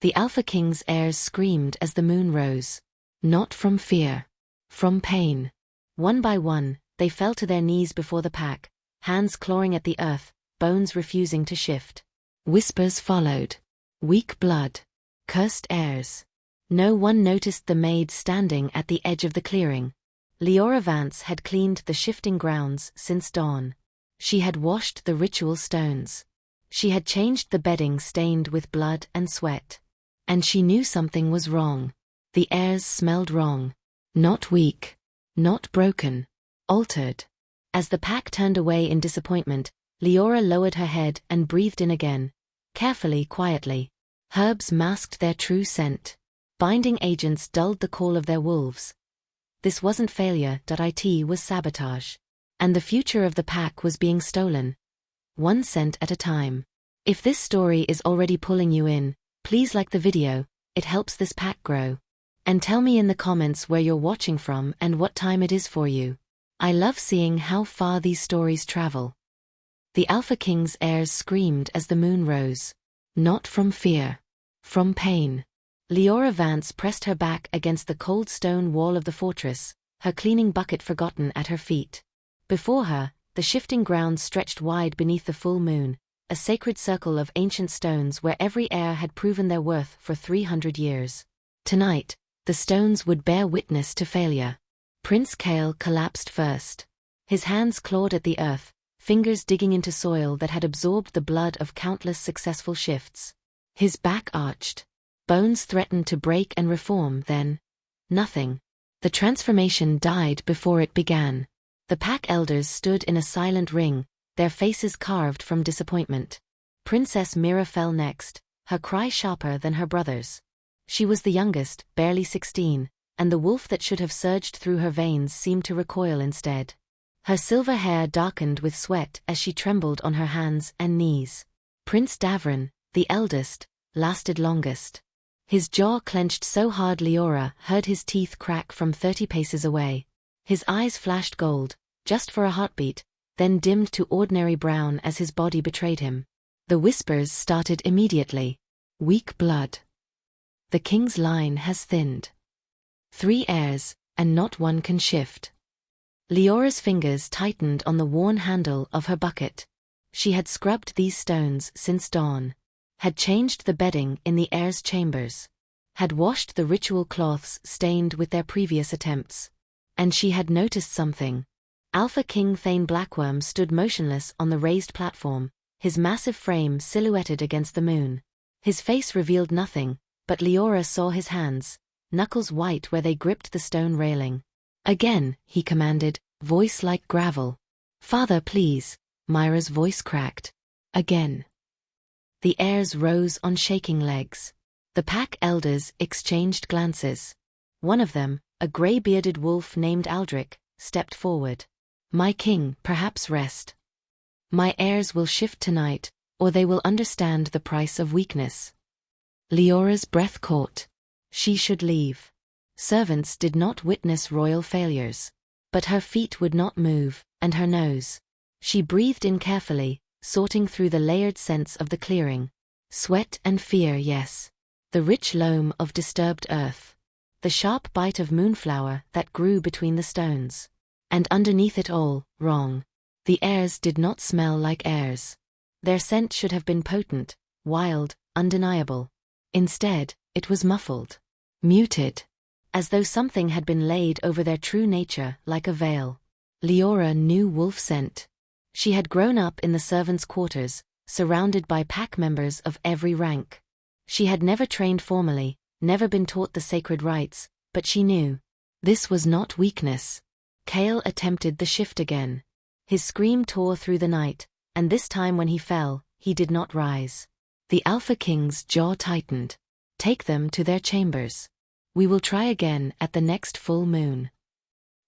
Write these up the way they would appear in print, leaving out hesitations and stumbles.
The Alpha King's heirs screamed as the moon rose. Not from fear. From pain. One by one, they fell to their knees before the pack, hands clawing at the earth, bones refusing to shift. Whispers followed. Weak blood. Cursed heirs. No one noticed the maid standing at the edge of the clearing. Liora Vance had cleaned the shifting grounds since dawn. She had washed the ritual stones. She had changed the bedding stained with blood and sweat. And she knew something was wrong. The heirs smelled wrong. Not weak. Not broken. Altered. As the pack turned away in disappointment, Liora lowered her head and breathed in again. Carefully, quietly. Herbs masked their true scent. Binding agents dulled the call of their wolves. This wasn't failure, it was sabotage. And the future of the pack was being stolen. One scent at a time. If this story is already pulling you in, please like the video, it helps this pack grow. And tell me in the comments where you're watching from and what time it is for you. I love seeing how far these stories travel. The Alpha King's heirs screamed as the moon rose. Not from fear. From pain. Liora Vance pressed her back against the cold stone wall of the fortress, her cleaning bucket forgotten at her feet. Before her, the shifting grounds stretched wide beneath the full moon, a sacred circle of ancient stones where every heir had proven their worth for 300 years. Tonight, the stones would bear witness to failure. Prince Kale collapsed first. His hands clawed at the earth, fingers digging into soil that had absorbed the blood of countless successful shifts. His back arched. Bones threatened to break and reform, then nothing. The transformation died before it began. The pack elders stood in a silent ring, their faces carved from disappointment. Princess Mira fell next, her cry sharper than her brother's. She was the youngest, barely 16, and the wolf that should have surged through her veins seemed to recoil instead. Her silver hair darkened with sweat as she trembled on her hands and knees. Prince Davran, the eldest, lasted longest. His jaw clenched so hard Liora heard his teeth crack from 30 paces away. His eyes flashed gold, just for a heartbeat, then dimmed to ordinary brown as his body betrayed him. The whispers started immediately. Weak blood. The king's line has thinned. 3 heirs, and not one can shift. Liora's fingers tightened on the worn handle of her bucket. She had scrubbed these stones since dawn. Had changed the bedding in the heirs' chambers. Had washed the ritual cloths stained with their previous attempts. And she had noticed something. Alpha King Thane Blackworm stood motionless on the raised platform, his massive frame silhouetted against the moon. His face revealed nothing, but Liora saw his hands, knuckles white where they gripped the stone railing. Again, he commanded, voice like gravel. Father, please. Myra's voice cracked. Again. The heirs rose on shaking legs. The pack elders exchanged glances. One of them, a grey-bearded wolf named Aldrich, stepped forward. My king, perhaps rest. My heirs will shift tonight, or they will understand the price of weakness. Liora's breath caught. She should leave. Servants did not witness royal failures. But her feet would not move, and her nose. She breathed in carefully, sorting through the layered scents of the clearing. Sweat and fear, yes. The rich loam of disturbed earth. The sharp bite of moonflower that grew between the stones. And underneath it all, wrong. The heirs did not smell like heirs. Their scent should have been potent, wild, undeniable. Instead, it was muffled. Muted. As though something had been laid over their true nature like a veil. Liora knew wolf scent. She had grown up in the servants' quarters, surrounded by pack members of every rank. She had never trained formally, never been taught the sacred rites, but she knew. This was not weakness. Kale attempted the shift again. His scream tore through the night, and this time when he fell, he did not rise. The Alpha King's jaw tightened. Take them to their chambers. We will try again at the next full moon.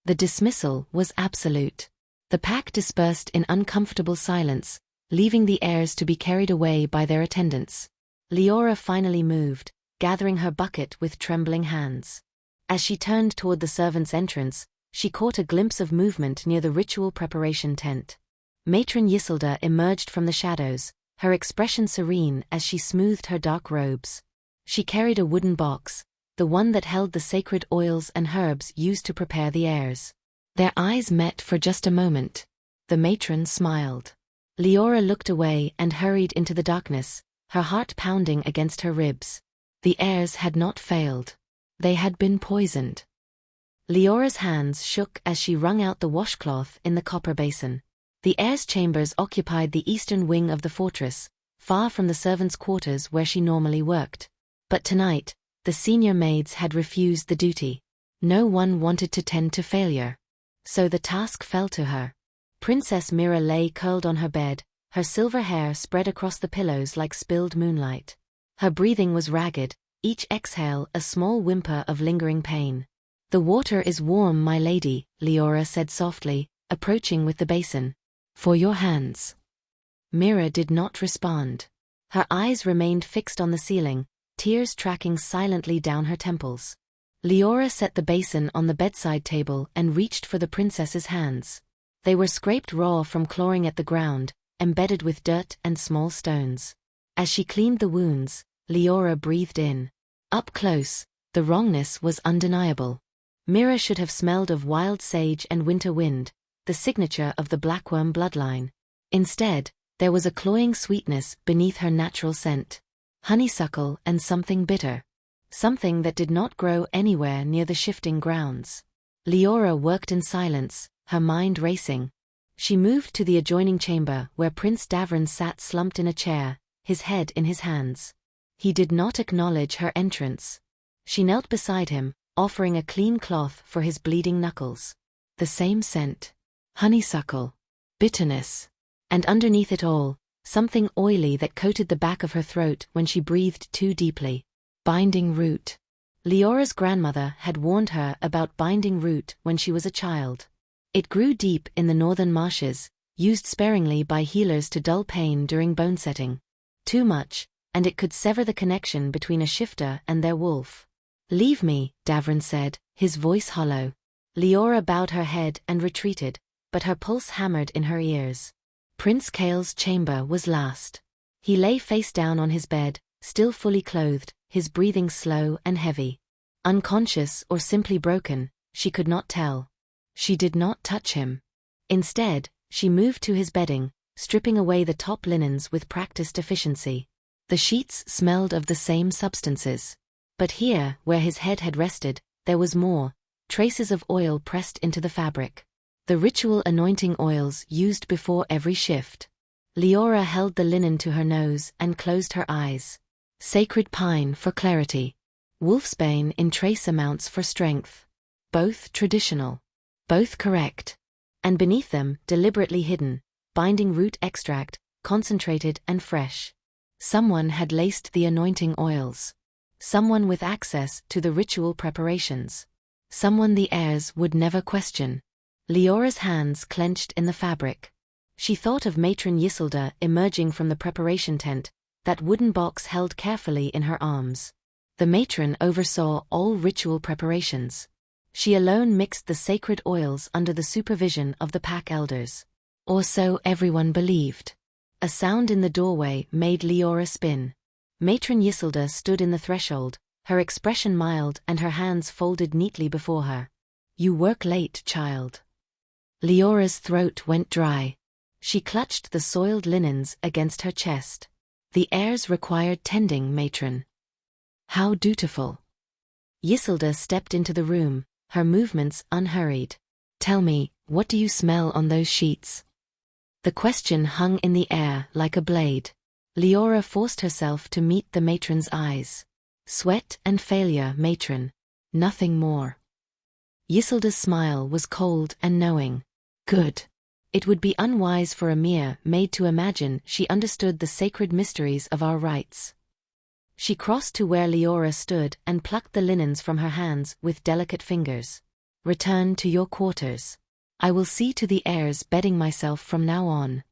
The dismissal was absolute. The pack dispersed in uncomfortable silence, leaving the heirs to be carried away by their attendants. Liora finally moved, gathering her bucket with trembling hands. As she turned toward the servants' entrance, she caught a glimpse of movement near the ritual preparation tent. Matron Ysilda emerged from the shadows, her expression serene as she smoothed her dark robes. She carried a wooden box, the one that held the sacred oils and herbs used to prepare the heirs. Their eyes met for just a moment. The matron smiled. Liora looked away and hurried into the darkness, her heart pounding against her ribs. The heirs had not failed. They had been poisoned. Liora's hands shook as she wrung out the washcloth in the copper basin. The heirs' chambers occupied the eastern wing of the fortress, far from the servants' quarters where she normally worked. But tonight, the senior maids had refused the duty. No one wanted to tend to failure. So the task fell to her. Princess Mira lay curled on her bed, her silver hair spread across the pillows like spilled moonlight. Her breathing was ragged, each exhale a small whimper of lingering pain. "The water is warm, my lady," Liora said softly, approaching with the basin. "For your hands." Mira did not respond. Her eyes remained fixed on the ceiling, tears tracking silently down her temples. Liora set the basin on the bedside table and reached for the princess's hands. They were scraped raw from clawing at the ground, embedded with dirt and small stones. As she cleaned the wounds, Liora breathed in. Up close, the wrongness was undeniable. Mira should have smelled of wild sage and winter wind, the signature of the blackworm bloodline. Instead, there was a cloying sweetness beneath her natural scent. Honeysuckle and something bitter. Something that did not grow anywhere near the shifting grounds. Liora worked in silence, her mind racing. She moved to the adjoining chamber where Prince Davron sat slumped in a chair, his head in his hands. He did not acknowledge her entrance. She knelt beside him, offering a clean cloth for his bleeding knuckles. The same scent. Honeysuckle. Bitterness. And underneath it all, something oily that coated the back of her throat when she breathed too deeply. Binding root. Liora's grandmother had warned her about binding root when she was a child. It grew deep in the northern marshes, used sparingly by healers to dull pain during bone setting. Too much, and it could sever the connection between a shifter and their wolf. "Leave me," Davron said, his voice hollow. Liora bowed her head and retreated, but her pulse hammered in her ears. Prince Kael's chamber was last. He lay face down on his bed, still fully clothed, his breathing slow and heavy. Unconscious or simply broken, she could not tell. She did not touch him. Instead, she moved to his bedding, stripping away the top linens with practiced efficiency. The sheets smelled of the same substances. But here, where his head had rested, there was more, traces of oil pressed into the fabric. The ritual anointing oils used before every shift. Liora held the linen to her nose and closed her eyes. Sacred pine for clarity. Wolfsbane in trace amounts for strength. Both traditional. Both correct. And beneath them, deliberately hidden, binding root extract, concentrated and fresh. Someone had laced the anointing oils. Someone with access to the ritual preparations. Someone the heirs would never question. Liora's hands clenched in the fabric. She thought of Matron Yiselda emerging from the preparation tent, that wooden box held carefully in her arms. The matron oversaw all ritual preparations. She alone mixed the sacred oils under the supervision of the pack elders. Or so everyone believed. A sound in the doorway made Liora spin. Matron Yiselda stood in the threshold, her expression mild and her hands folded neatly before her. "You work late, child." Liora's throat went dry. She clutched the soiled linens against her chest. "The heirs required tending, matron." "How dutiful." Yiselda stepped into the room, her movements unhurried. "Tell me, what do you smell on those sheets?" The question hung in the air like a blade. Liora forced herself to meet the matron's eyes. "Sweat and failure, matron. Nothing more." Yiselda's smile was cold and knowing. "Good." It would be unwise for a mere maid to imagine she understood the sacred mysteries of our rites. She crossed to where Liora stood and plucked the linens from her hands with delicate fingers. "Return to your quarters. I will see to the heirs bedding myself from now on."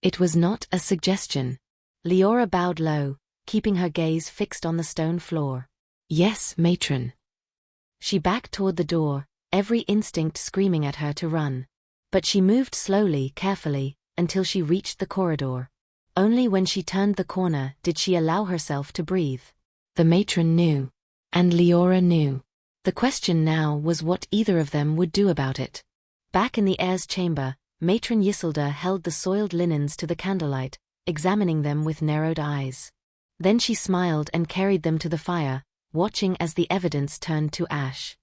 It was not a suggestion. Liora bowed low, keeping her gaze fixed on the stone floor. "Yes, matron." She backed toward the door, every instinct screaming at her to run. But she moved slowly, carefully, until she reached the corridor. Only when she turned the corner did she allow herself to breathe. The matron knew. And Liora knew. The question now was what either of them would do about it. Back in the Heirs' chamber, Matron Ysilda held the soiled linens to the candlelight, examining them with narrowed eyes. Then she smiled and carried them to the fire, watching as the evidence turned to ash.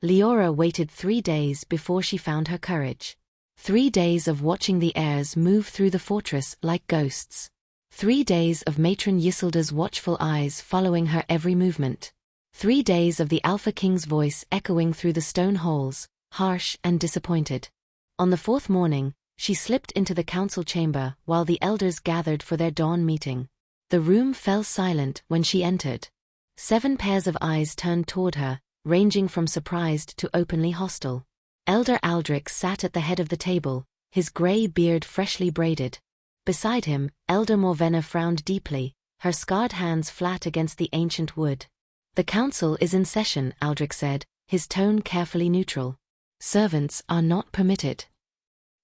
Liora waited 3 days before she found her courage. 3 days of watching the heirs move through the fortress like ghosts. 3 days of Matron Ysilda's watchful eyes following her every movement. 3 days of the Alpha King's voice echoing through the stone halls, harsh and disappointed. On the 4th morning, she slipped into the council chamber while the elders gathered for their dawn meeting. The room fell silent when she entered. 7 pairs of eyes turned toward her, ranging from surprised to openly hostile. Elder Aldrich sat at the head of the table, his grey beard freshly braided. Beside him, Elder Morvenna frowned deeply, her scarred hands flat against the ancient wood. "The council is in session," Aldrich said, his tone carefully neutral. "Servants are not permitted.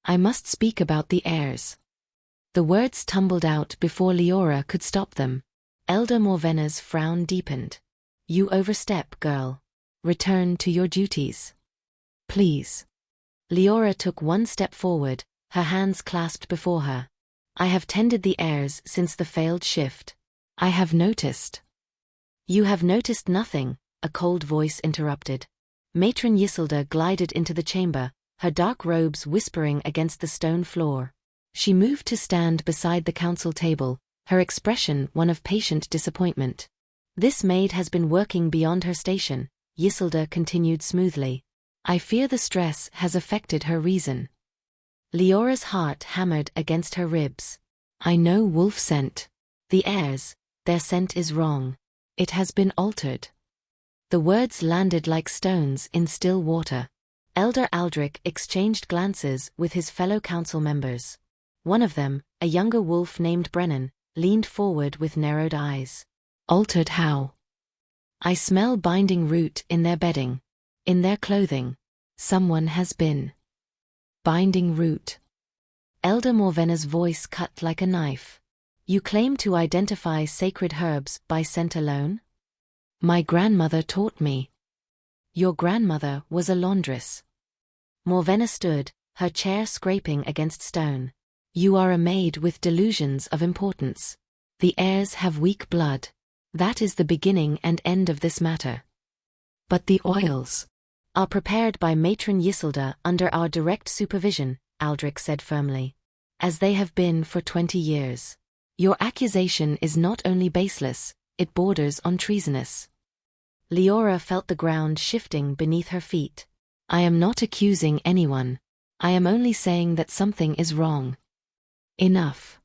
I must speak about the heirs." The words tumbled out before Liora could stop them. Elder Morvenna's frown deepened. "You overstep, girl. Return to your duties. Please." Liora took 1 step forward, her hands clasped before her. "I have tended the heirs since the failed shift. I have noticed." "You have noticed nothing," a cold voice interrupted. Matron Ysilda glided into the chamber, her dark robes whispering against the stone floor. She moved to stand beside the council table, her expression one of patient disappointment. "This maid has been working beyond her station," Ysilda continued smoothly. "I fear the stress has affected her reason." Liora's heart hammered against her ribs. "I know wolf scent. The heirs, their scent is wrong. It has been altered." The words landed like stones in still water. Elder Aldrich exchanged glances with his fellow council members. One of them, a younger wolf named Brennan, leaned forward with narrowed eyes. "Altered how?" "I smell binding root in their bedding. In their clothing. Someone has been." "Binding root." Elder Morvenna's voice cut like a knife. "You claim to identify sacred herbs by scent alone?" "My grandmother taught me." "Your grandmother was a laundress." Morvenna stood, her chair scraping against stone. "You are a maid with delusions of importance. The heirs have weak blood. That is the beginning and end of this matter." "But the oils are prepared by Matron Ysilda under our direct supervision," Aldrich said firmly. "As they have been for 20 years. Your accusation is not only baseless, it borders on treasonous." Liora felt the ground shifting beneath her feet. "I am not accusing anyone. I am only saying that something is wrong." "Enough."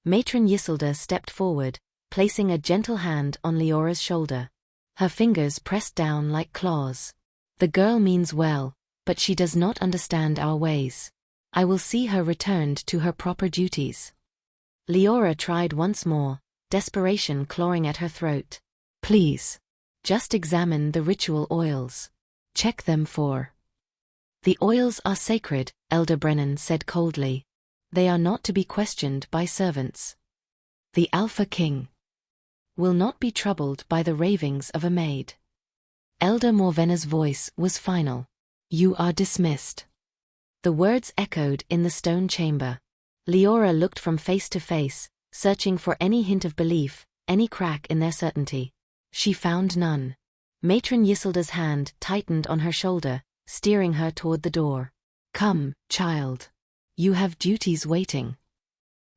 Matron Ysilda stepped forward, placing a gentle hand on Liora's shoulder. Her fingers pressed down like claws. "The girl means well, but she does not understand our ways. I will see her returned to her proper duties." Liora tried once more, desperation clawing at her throat. "Please. Just examine the ritual oils. Check them for—" "The oils are sacred," Elder Brennan said coldly. "They are not to be questioned by servants. The Alpha King will not be troubled by the ravings of a maid." Elder Morvenna's voice was final. "You are dismissed." The words echoed in the stone chamber. Liora looked from face to face, searching for any hint of belief, any crack in their certainty. She found none. Matron Ysilda's hand tightened on her shoulder, steering her toward the door. "Come, child. You have duties waiting."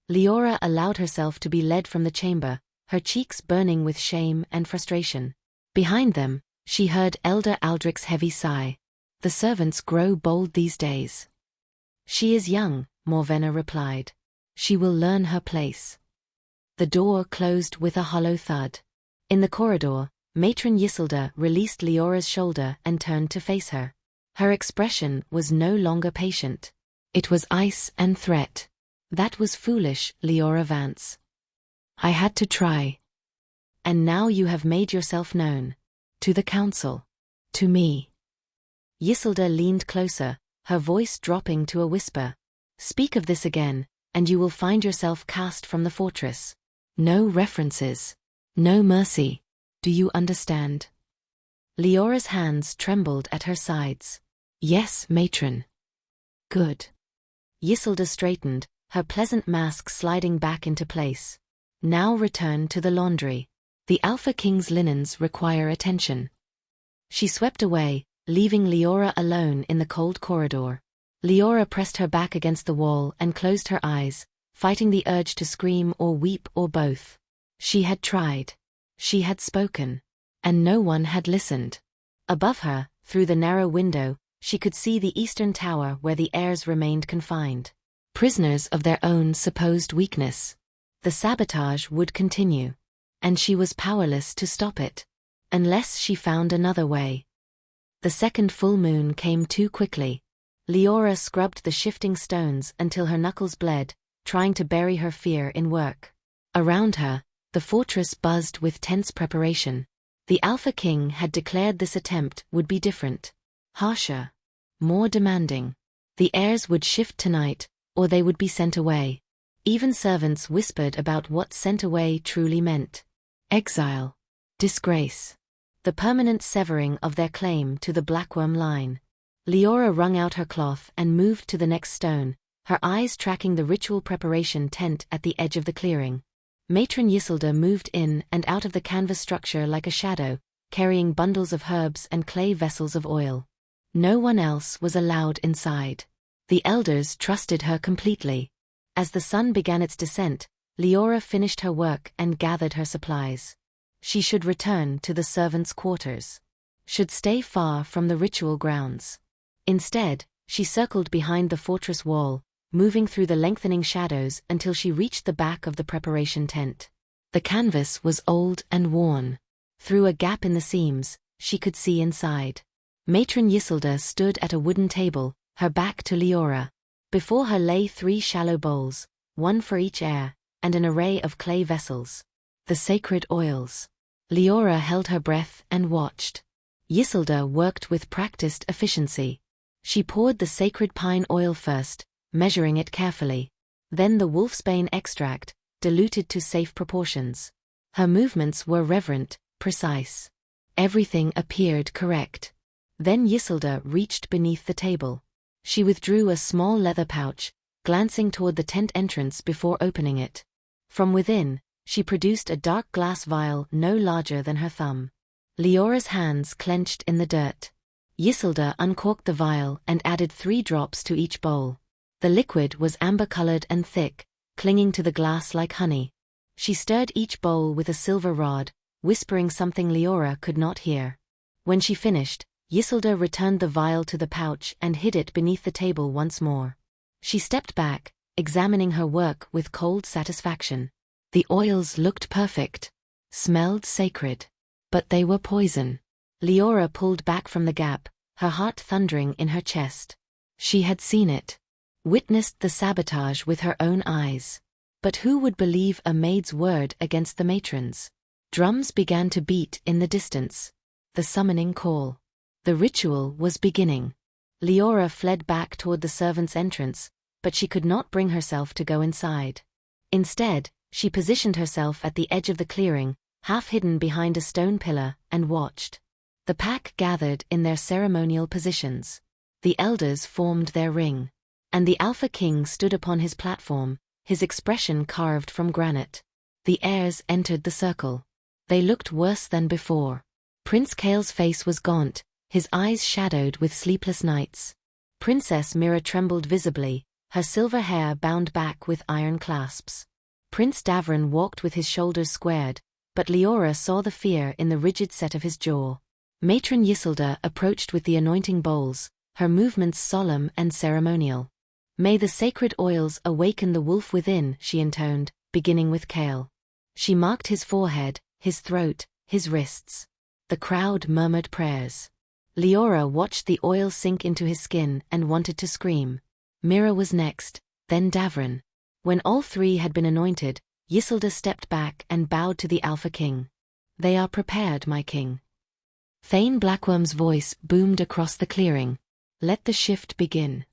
Liora allowed herself to be led from the chamber, her cheeks burning with shame and frustration. Behind them, she heard Elder Aldrich's heavy sigh. "The servants grow bold these days." "She is young," Morvenna replied. "She will learn her place." The door closed with a hollow thud. In the corridor, Matron Ysilda released Liora's shoulder and turned to face her. Her expression was no longer patient. It was ice and threat. "That was foolish, Liora Vance. I had to try. And now you have made yourself known. To the council. To me." Ysilda leaned closer, her voice dropping to a whisper. "Speak of this again, and you will find yourself cast from the fortress. No references. No mercy. Do you understand? Leora's hands trembled at her sides. Yes, matron. Good. Isolde straightened, her pleasant mask sliding back into place. Now return to the laundry. The Alpha King's linens require attention. She swept away, leaving Liora alone in the cold corridor. Liora pressed her back against the wall and closed her eyes, fighting the urge to scream or weep or both. She had tried. She had spoken. And no one had listened. Above her, through the narrow window, she could see the eastern tower where the heirs remained confined. Prisoners of their own supposed weakness. The sabotage would continue. And she was powerless to stop it. Unless she found another way. The second full moon came too quickly. Liora scrubbed the shifting stones until her knuckles bled, trying to bury her fear in work. Around her, the fortress buzzed with tense preparation. The Alpha King had declared this attempt would be different. Harsher. More demanding. The heirs would shift tonight, or they would be sent away. Even servants whispered about what sent away truly meant. Exile. Disgrace. The permanent severing of their claim to the Blackworm line. Liora wrung out her cloth and moved to the next stone, her eyes tracking the ritual preparation tent at the edge of the clearing. Matron Isolde moved in and out of the canvas structure like a shadow, carrying bundles of herbs and clay vessels of oil. No one else was allowed inside. The elders trusted her completely. As the sun began its descent, Liora finished her work and gathered her supplies. She should return to the servants' quarters. Should stay far from the ritual grounds. Instead, she circled behind the fortress wall, moving through the lengthening shadows until she reached the back of the preparation tent. The canvas was old and worn. Through a gap in the seams, she could see inside. Matron Isolde stood at a wooden table, her back to Liora. Before her lay 3 shallow bowls, one for each heir, and an array of clay vessels. The sacred oils. Liora held her breath and watched. Isolde worked with practiced efficiency. She poured the sacred pine oil first, measuring it carefully. Then the wolfsbane extract, diluted to safe proportions. Her movements were reverent, precise. Everything appeared correct. Then Isolde reached beneath the table. She withdrew a small leather pouch, glancing toward the tent entrance before opening it. From within, she produced a dark glass vial no larger than her thumb. Liora's hands clenched in the dirt. Isolde uncorked the vial and added 3 drops to each bowl. The liquid was amber-colored and thick, clinging to the glass like honey. She stirred each bowl with a silver rod, whispering something Liora could not hear. When she finished, Isolde returned the vial to the pouch and hid it beneath the table once more. She stepped back, examining her work with cold satisfaction. The oils looked perfect, smelled sacred. But they were poison. Liora pulled back from the gap, her heart thundering in her chest. She had seen it. Witnessed the sabotage with her own eyes. But who would believe a maid's word against the matron's? Drums began to beat in the distance. The summoning call. The ritual was beginning. Liora fled back toward the servants' entrance, but she could not bring herself to go inside. Instead, she positioned herself at the edge of the clearing, half hidden behind a stone pillar, and watched. The pack gathered in their ceremonial positions. The elders formed their ring. And the Alpha King stood upon his platform, his expression carved from granite. The heirs entered the circle. They looked worse than before. Prince Kale's face was gaunt, his eyes shadowed with sleepless nights. Princess Mira trembled visibly, her silver hair bound back with iron clasps. Prince Davron walked with his shoulders squared, but Liora saw the fear in the rigid set of his jaw. Matron Isolde approached with the anointing bowls, her movements solemn and ceremonial. "May the sacred oils awaken the wolf within," she intoned, beginning with Kale. She marked his forehead, his throat, his wrists. The crowd murmured prayers. Liora watched the oil sink into his skin and wanted to scream. Mira was next, then Davron. When all 3 had been anointed, Isolde stepped back and bowed to the Alpha King. "They are prepared, my king." Thane Blackworm's voice boomed across the clearing. "Let the shift begin."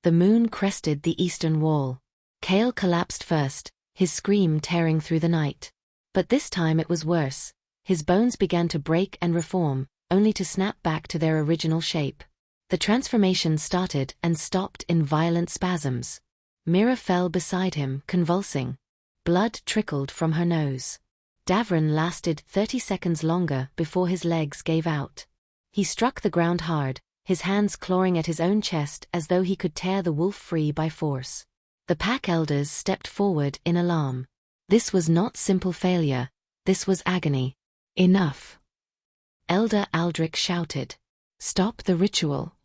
The moon crested the eastern wall. Kale collapsed first, his scream tearing through the night. But this time it was worse. his bones began to break and reform, only to snap back to their original shape. The transformation started and stopped in violent spasms. Mira fell beside him, convulsing. Blood trickled from her nose. Davron lasted 30 seconds longer before his legs gave out. He struck the ground hard, his hands clawing at his own chest as though he could tear the wolf free by force. The pack elders stepped forward in alarm. This was not simple failure, this was agony. Enough! Elder Aldrich shouted. Stop the ritual.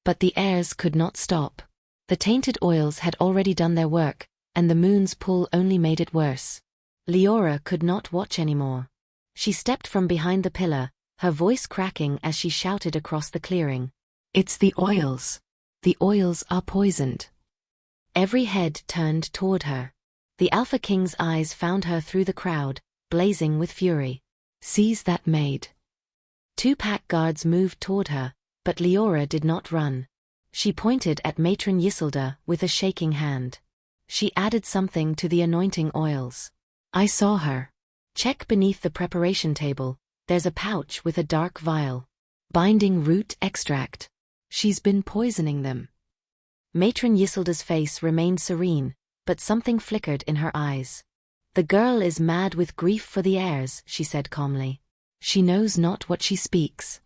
But the heirs could not stop. The tainted oils had already done their work, and the moon's pull only made it worse. Liora could not watch anymore. She stepped from behind the pillar, her voice cracking as she shouted across the clearing. It's the oils. The oils are poisoned. Every head turned toward her. The Alpha King's eyes found her through the crowd, blazing with fury. Seize that maid. 2 pack guards moved toward her, but Liora did not run. She pointed at Matron Ysilda with a shaking hand. She added something to the anointing oils. I saw her. Check beneath the preparation table, there's a pouch with a dark vial. Binding root extract. She's been poisoning them. Matron Ysilda's face remained serene, but something flickered in her eyes. The girl is mad with grief for the heirs, she said calmly. She knows not what she speaks.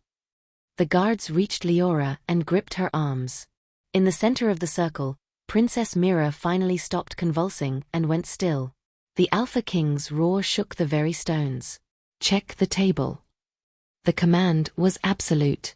The guards reached Liora and gripped her arms. In the center of the circle, Princess Mira finally stopped convulsing and went still. The Alpha King's roar shook the very stones. Check the table. The command was absolute.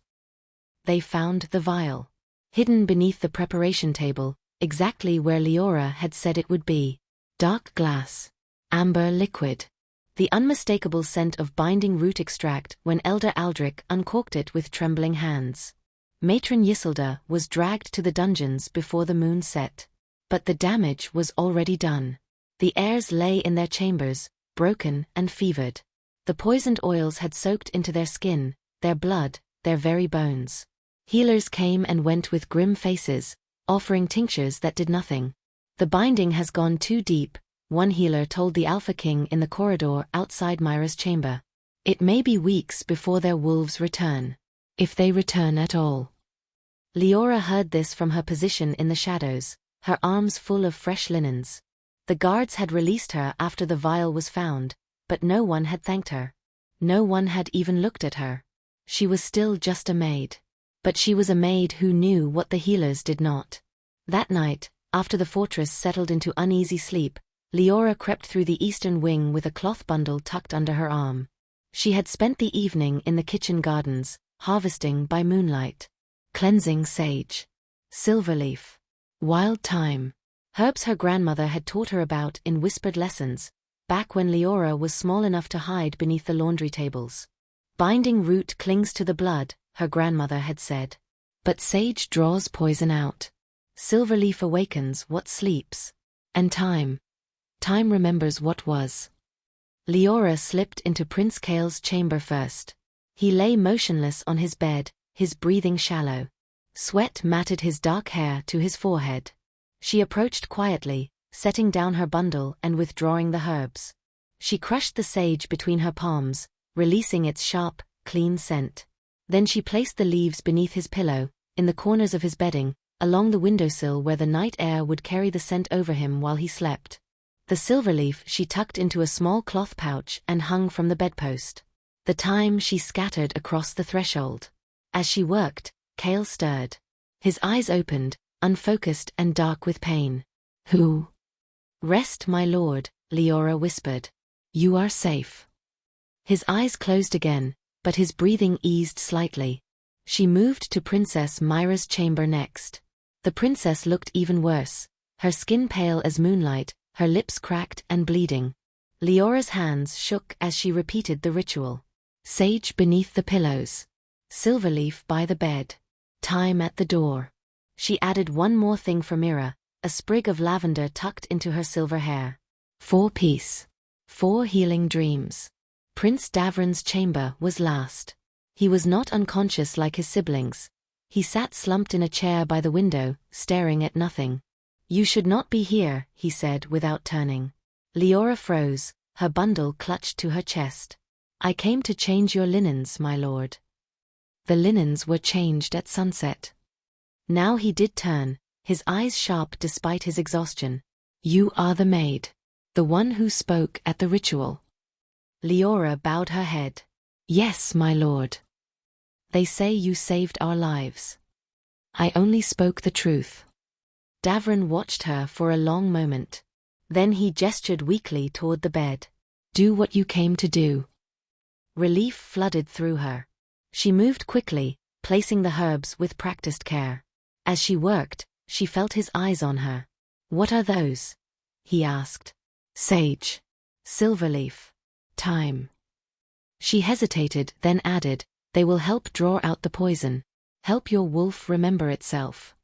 They found the vial. Hidden beneath the preparation table, exactly where Liora had said it would be. Dark glass. Amber liquid. The unmistakable scent of binding root extract when Elder Aldrich uncorked it with trembling hands. Matron Ysilda was dragged to the dungeons before the moon set. But the damage was already done. The heirs lay in their chambers, broken and fevered. The poisoned oils had soaked into their skin, their blood, their very bones. Healers came and went with grim faces, offering tinctures that did nothing. The binding has gone too deep, one healer told the Alpha King in the corridor outside Myra's chamber. It may be weeks before their wolves return. If they return at all. Liora heard this from her position in the shadows, her arms full of fresh linens. The guards had released her after the vial was found, but no one had thanked her. No one had even looked at her. She was still just a maid. But she was a maid who knew what the healers did not. That night, after the fortress settled into uneasy sleep, Liora crept through the eastern wing with a cloth bundle tucked under her arm. She had spent the evening in the kitchen gardens, harvesting by moonlight. Cleansing sage. Silverleaf. Wild thyme. Herbs her grandmother had taught her about in whispered lessons, back when Liora was small enough to hide beneath the laundry tables. Binding root clings to the blood, her grandmother had said. But sage draws poison out. Silverleaf awakens what sleeps. And time remembers what was. Liora slipped into Prince Kael's chamber first. He lay motionless on his bed, his breathing shallow. Sweat matted his dark hair to his forehead. She approached quietly, setting down her bundle and withdrawing the herbs. She crushed the sage between her palms, releasing its sharp, clean scent. Then she placed the leaves beneath his pillow, in the corners of his bedding, along the windowsill where the night air would carry the scent over him while he slept. The silverleaf she tucked into a small cloth pouch and hung from the bedpost. The thyme she scattered across the threshold. As she worked, Kael stirred. His eyes opened, unfocused and dark with pain. Who? Rest, my lord, Liora whispered. You are safe. His eyes closed again, but his breathing eased slightly. She moved to Princess Myra's chamber next. The princess looked even worse, her skin pale as moonlight, her lips cracked and bleeding. Liora's hands shook as she repeated the ritual. Sage beneath the pillows. Silverleaf by the bed. Thyme at the door. She added one more thing for Mira, a sprig of lavender tucked into her silver hair. 4 peace. 4 healing dreams. Prince Davron's chamber was last. He was not unconscious like his siblings. He sat slumped in a chair by the window, staring at nothing. You should not be here, he said without turning. Liora froze, her bundle clutched to her chest. I came to change your linens, my lord. The linens were changed at sunset. Now he did turn, his eyes sharp despite his exhaustion. You are the maid. The one who spoke at the ritual. Liora bowed her head. Yes, my lord. They say you saved our lives. I only spoke the truth. Davrin watched her for a long moment. Then he gestured weakly toward the bed. Do what you came to do. Relief flooded through her. She moved quickly, placing the herbs with practiced care. As she worked, she felt his eyes on her. What are those? He asked. Sage. Silverleaf. Thyme. She hesitated, then added, they will help draw out the poison. Help your wolf remember itself.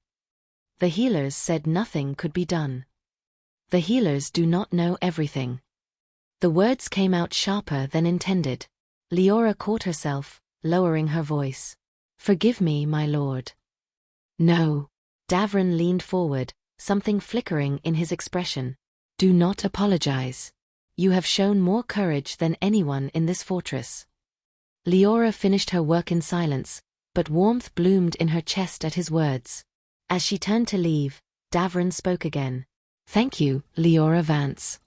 The healers said nothing could be done. The healers do not know everything. The words came out sharper than intended. Liora caught herself, lowering her voice. Forgive me, my lord. No. Davrin leaned forward, something flickering in his expression. Do not apologize. You have shown more courage than anyone in this fortress. Liora finished her work in silence, but warmth bloomed in her chest at his words. As she turned to leave, Davrin spoke again. Thank you, Liora Vance.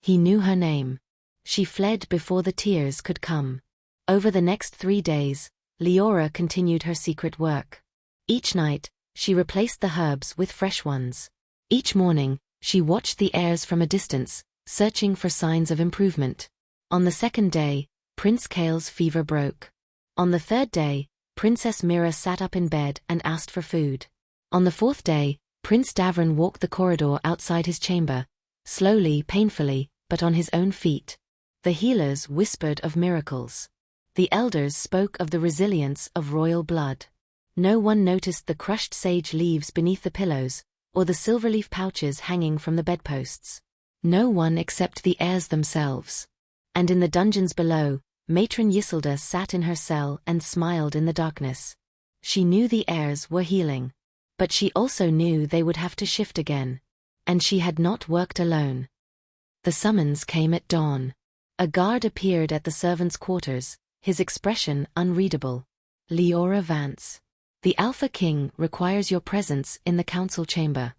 He knew her name. She fled before the tears could come. Over the next 3 days, Liora continued her secret work. Each night, she replaced the herbs with fresh ones. Each morning, she watched the heirs from a distance, searching for signs of improvement. On the 2nd day, Prince Kale's fever broke. On the 3rd day, Princess Mira sat up in bed and asked for food. On the 4th day, Prince Davrin walked the corridor outside his chamber, slowly, painfully, but on his own feet. The healers whispered of miracles. The elders spoke of the resilience of royal blood. No one noticed the crushed sage leaves beneath the pillows, or the silverleaf pouches hanging from the bedposts. No one except the heirs themselves. And in the dungeons below, Matron Ysilda sat in her cell and smiled in the darkness. She knew the heirs were healing. But she also knew they would have to shift again. And she had not worked alone. The summons came at dawn. A guard appeared at the servants' quarters, his expression unreadable. Liora Vance. The Alpha King requires your presence in the council chamber.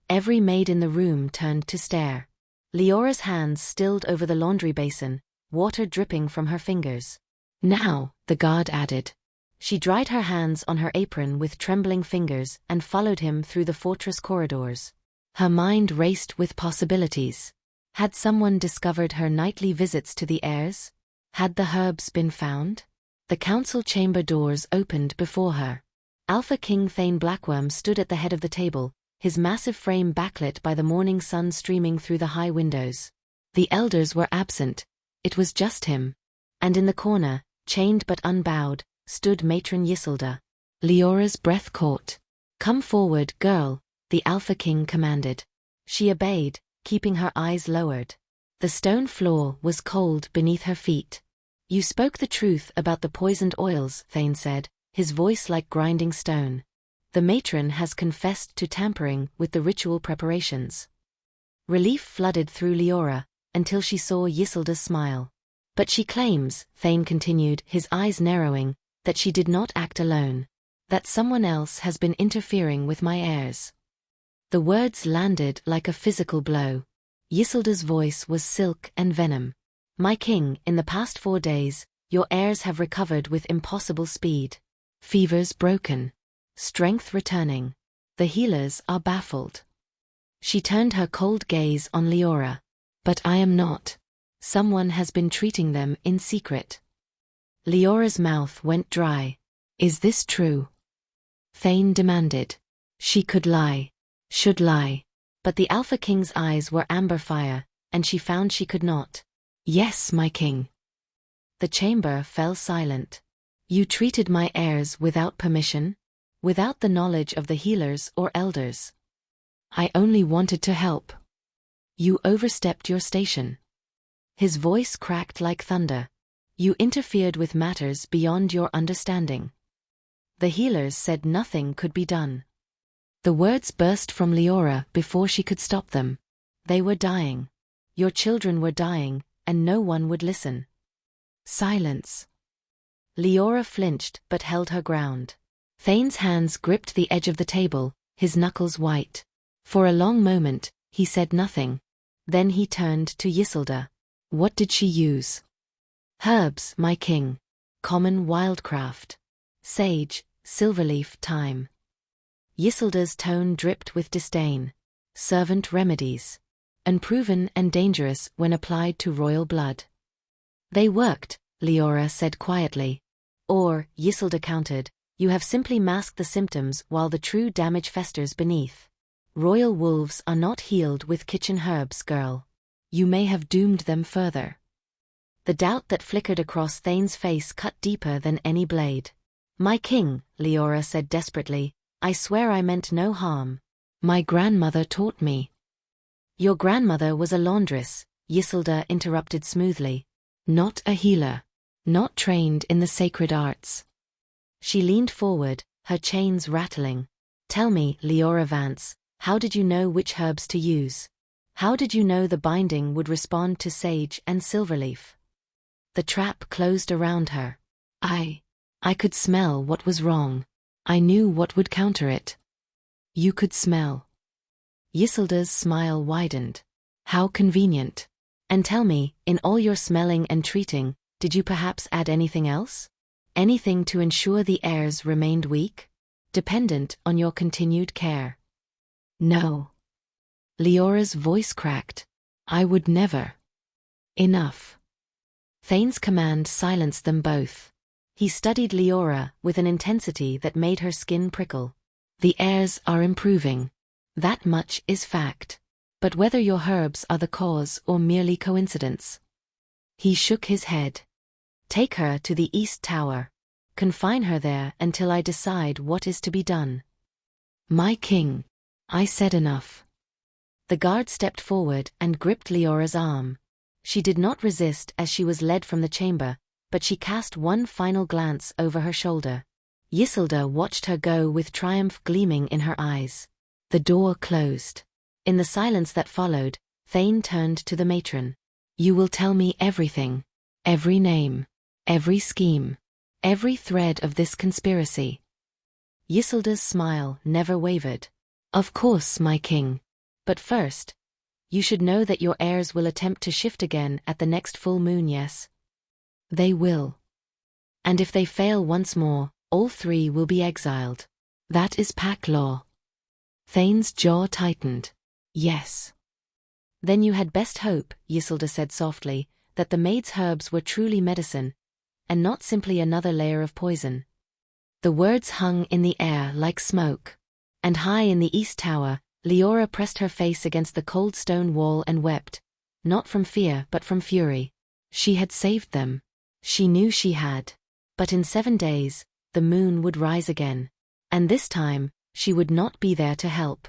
Every maid in the room turned to stare. Liora's hands stilled over the laundry basin, water dripping from her fingers. Now, the guard added. She dried her hands on her apron with trembling fingers and followed him through the fortress corridors. Her mind raced with possibilities. Had someone discovered her nightly visits to the heirs? Had the herbs been found? The council chamber doors opened before her. Alpha King Thane Blackworm stood at the head of the table, his massive frame backlit by the morning sun streaming through the high windows. The elders were absent. It was just him. And in the corner, chained but unbowed, stood Matron Ysilda. Liora's breath caught. Come forward, girl, the Alpha King commanded. She obeyed, keeping her eyes lowered. The stone floor was cold beneath her feet. You spoke the truth about the poisoned oils, Thane said, his voice like grinding stone. The matron has confessed to tampering with the ritual preparations. Relief flooded through Liora, until she saw Ysilda's smile. But she claims, Thane continued, his eyes narrowing, that she did not act alone. That someone else has been interfering with my heirs. The words landed like a physical blow. Ysilda's voice was silk and venom. My king, in the past 4 days, your heirs have recovered with impossible speed. Fevers broken. Strength returning. The healers are baffled. She turned her cold gaze on Liora. But I am not. Someone has been treating them in secret. Liora's mouth went dry. Is this true? Thane demanded. She could lie. Should lie. But the Alpha King's eyes were amber fire, and she found she could not. Yes, my king. The chamber fell silent. You treated my heirs without permission? Without the knowledge of the healers or elders? I only wanted to help. You overstepped your station. His voice cracked like thunder. You interfered with matters beyond your understanding. The healers said nothing could be done. The words burst from Liora before she could stop them. They were dying. Your children were dying, and no one would listen. Silence. Liora flinched but held her ground. Thane's hands gripped the edge of the table, his knuckles white. For a long moment, he said nothing. Then he turned to Isolde. What did she use? Herbs, my king. Common wildcraft. Sage, silverleaf, thyme. Isolde's tone dripped with disdain. Servant remedies. Unproven and dangerous when applied to royal blood. They worked, Liora said quietly. Or, Isolde countered, you have simply masked the symptoms while the true damage festers beneath. Royal wolves are not healed with kitchen herbs, girl. You may have doomed them further. The doubt that flickered across Thane's face cut deeper than any blade. My king, Liora said desperately, I swear I meant no harm. My grandmother taught me. Your grandmother was a laundress, Isolde interrupted smoothly. Not a healer. Not trained in the sacred arts. She leaned forward, her chains rattling. Tell me, Liora Vance, how did you know which herbs to use? How did you know the binding would respond to sage and silverleaf? The trap closed around her. I could smell what was wrong. I knew what would counter it. You could smell. Isolde's smile widened. How convenient. And tell me, in all your smelling and treating, did you perhaps add anything else? Anything to ensure the heirs remained weak? Dependent on your continued care? No. Liora's voice cracked. I would never. Enough. Thane's command silenced them both. He studied Liora with an intensity that made her skin prickle. The heirs are improving. That much is fact. But whether your herbs are the cause or merely coincidence. He shook his head. Take her to the East Tower. Confine her there until I decide what is to be done. My king. I said enough. The guard stepped forward and gripped Liora's arm. She did not resist as she was led from the chamber, but she cast one final glance over her shoulder. Isolde watched her go with triumph gleaming in her eyes. The door closed. In the silence that followed, Thane turned to the matron. You will tell me everything. Every name. Every scheme. Every thread of this conspiracy. Isolde's smile never wavered. Of course, my king. But first, you should know that your heirs will attempt to shift again at the next full moon, yes? They will. And if they fail once more, all three will be exiled. That is pack law. Thane's jaw tightened. Yes. Then you had best hope, Isolde said softly, that the maid's herbs were truly medicine, and not simply another layer of poison. The words hung in the air like smoke. And high in the East Tower, Liora pressed her face against the cold stone wall and wept, not from fear but from fury. She had saved them. She knew she had. But in 7 days, the moon would rise again. And this time, she would not be there to help.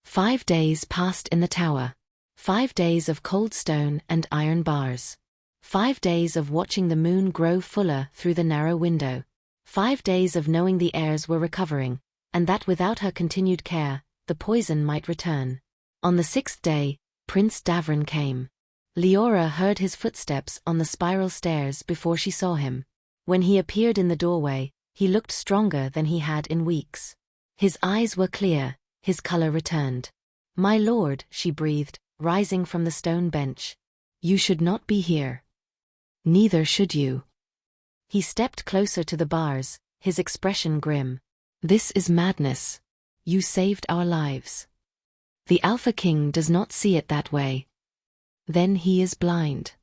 5 days passed in the tower. 5 days of cold stone and iron bars. 5 days of watching the moon grow fuller through the narrow window. 5 days of knowing the heirs were recovering, and that without her continued care, the poison might return. On the 6th day, Prince Davran came. Liora heard his footsteps on the spiral stairs before she saw him. When he appeared in the doorway, he looked stronger than he had in weeks. His eyes were clear, his color returned. My lord, she breathed, rising from the stone bench. You should not be here. Neither should you. He stepped closer to the bars, his expression grim. This is madness. You saved our lives. The Alpha King does not see it that way. Then he is blind.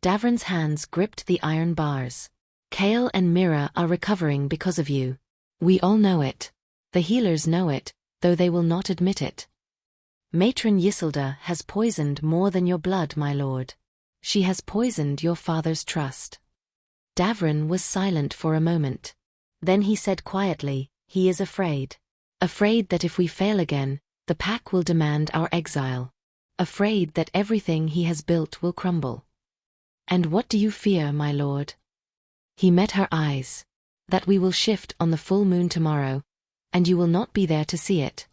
Davran's hands gripped the iron bars. Kale and Mira are recovering because of you. We all know it. The healers know it, though they will not admit it. Matron Isolde has poisoned more than your blood, my lord. She has poisoned your father's trust. Davran was silent for a moment. Then he said quietly, he is afraid. Afraid that if we fail again, the pack will demand our exile. Afraid that everything he has built will crumble. And what do you fear, my lord? He met her eyes. That we will shift on the full moon tomorrow, and you will not be there to see it.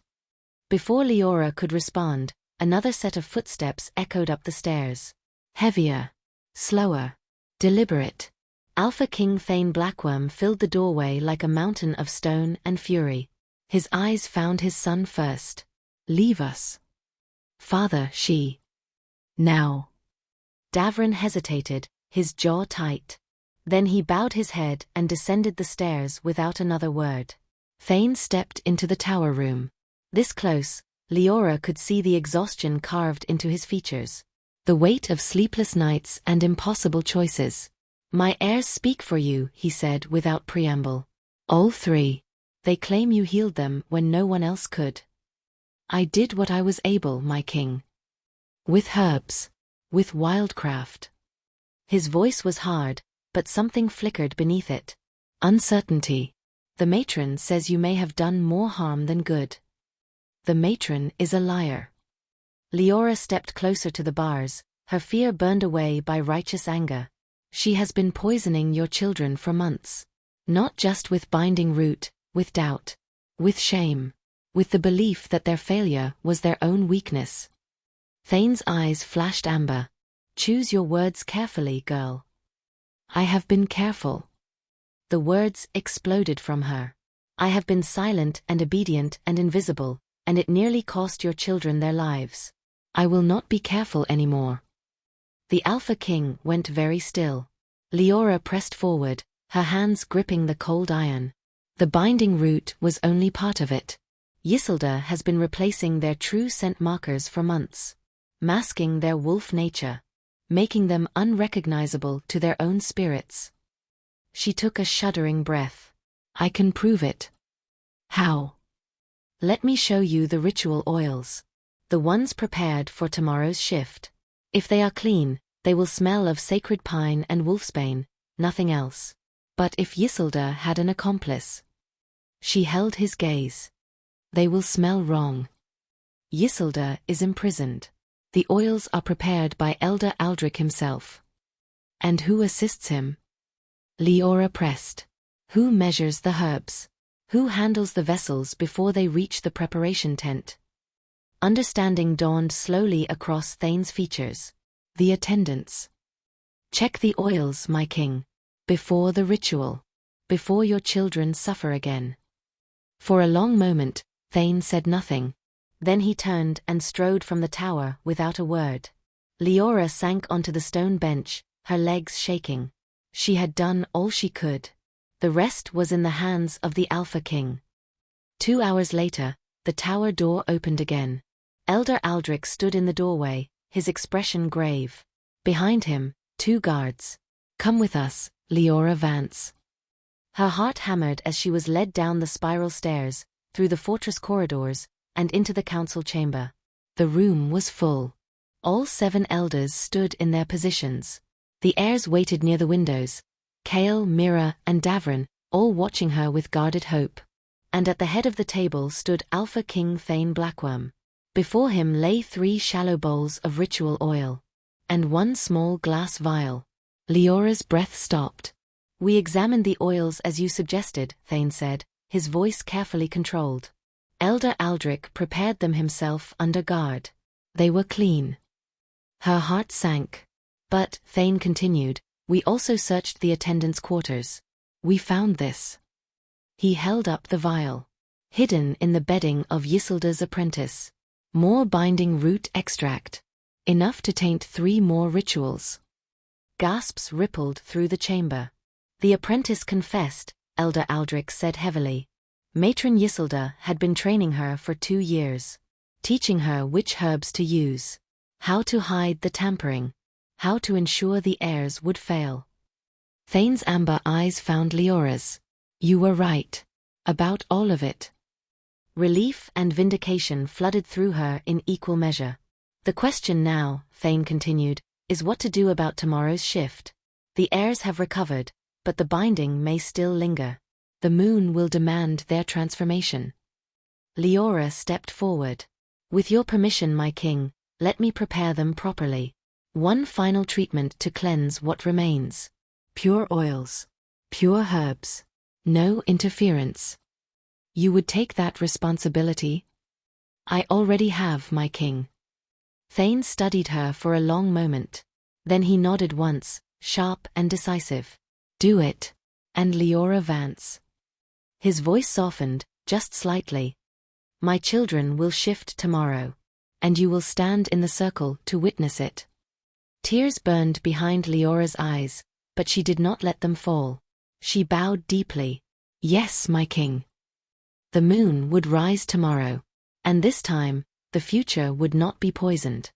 Before Liora could respond, another set of footsteps echoed up the stairs. Heavier. Slower. Deliberate. Alpha King Thane Blackworm filled the doorway like a mountain of stone and fury. His eyes found his son first. Leave us. Father, she. Now. Davrin hesitated, his jaw tight. Then he bowed his head and descended the stairs without another word. Thane stepped into the tower room. This close, Liora could see the exhaustion carved into his features. The weight of sleepless nights and impossible choices. My heirs speak for you, he said without preamble. All three. They claim you healed them when no one else could. I did what I was able, my king. With herbs. With wildcraft. His voice was hard, but something flickered beneath it. Uncertainty. The matron says you may have done more harm than good. The matron is a liar. Liora stepped closer to the bars, her fear burned away by righteous anger. She has been poisoning your children for months. Not just with binding root, with doubt. With shame. With the belief that their failure was their own weakness. Thane's eyes flashed amber. Choose your words carefully, girl. I have been careful. The words exploded from her. I have been silent and obedient and invisible, and it nearly cost your children their lives. I will not be careful anymore. The Alpha King went very still. Liora pressed forward, her hands gripping the cold iron. The binding root was only part of it. Ysilda has been replacing their true scent markers for months. Masking their wolf nature. Making them unrecognizable to their own spirits. She took a shuddering breath. I can prove it. How? Let me show you the ritual oils. The ones prepared for tomorrow's shift. If they are clean, they will smell of sacred pine and wolfsbane, nothing else. But if Ysilda had an accomplice. She held his gaze. They will smell wrong. Ysilda is imprisoned. The oils are prepared by Elder Aldrich himself. And who assists him? Liora pressed. Who measures the herbs? Who handles the vessels before they reach the preparation tent? Understanding dawned slowly across Thane's features. The attendants. Check the oils, my king. Before the ritual. Before your children suffer again. For a long moment, Thane said nothing. Then he turned and strode from the tower without a word. Liora sank onto the stone bench, her legs shaking. She had done all she could. The rest was in the hands of the Alpha King. 2 hours later, the tower door opened again. Elder Aldrich stood in the doorway, his expression grave. Behind him, 2 guards. Come with us, Liora Vance. Her heart hammered as she was led down the spiral stairs, through the fortress corridors, and into the council chamber. The room was full. All 7 elders stood in their positions. The heirs waited near the windows. Kale, Mira, and Davrin, all watching her with guarded hope. And at the head of the table stood Alpha King Thane Blackworm. Before him lay 3 shallow bowls of ritual oil. And 1 small glass vial. Liora's breath stopped. We examined the oils as you suggested, Thane said, his voice carefully controlled. Elder Aldrich prepared them himself under guard. They were clean. Her heart sank. But, Thane continued, we also searched the attendants' quarters. We found this. He held up the vial. Hidden in the bedding of Ysilda's apprentice. More binding root extract. Enough to taint 3 more rituals. Gasps rippled through the chamber. The apprentice confessed, Elder Aldrich said heavily. Matron Ysilda had been training her for 2 years. Teaching her which herbs to use. How to hide the tampering. How to ensure the heirs would fail. Thane's amber eyes found Liora's. You were right. About all of it. Relief and vindication flooded through her in equal measure. The question now, Thane continued, is what to do about tomorrow's shift. The heirs have recovered, but the binding may still linger. The moon will demand their transformation. Liora stepped forward. With your permission, my king, let me prepare them properly. 1 final treatment to cleanse what remains. Pure oils. Pure herbs. No interference. You would take that responsibility? I already have, my king. Thane studied her for a long moment. Then he nodded once, sharp and decisive. Do it. And Liora Vance. His voice softened, just slightly. My children will shift tomorrow. And you will stand in the circle to witness it. Tears burned behind Liora's eyes, but she did not let them fall. She bowed deeply. Yes, my king. The moon would rise tomorrow. And this time, the future would not be poisoned.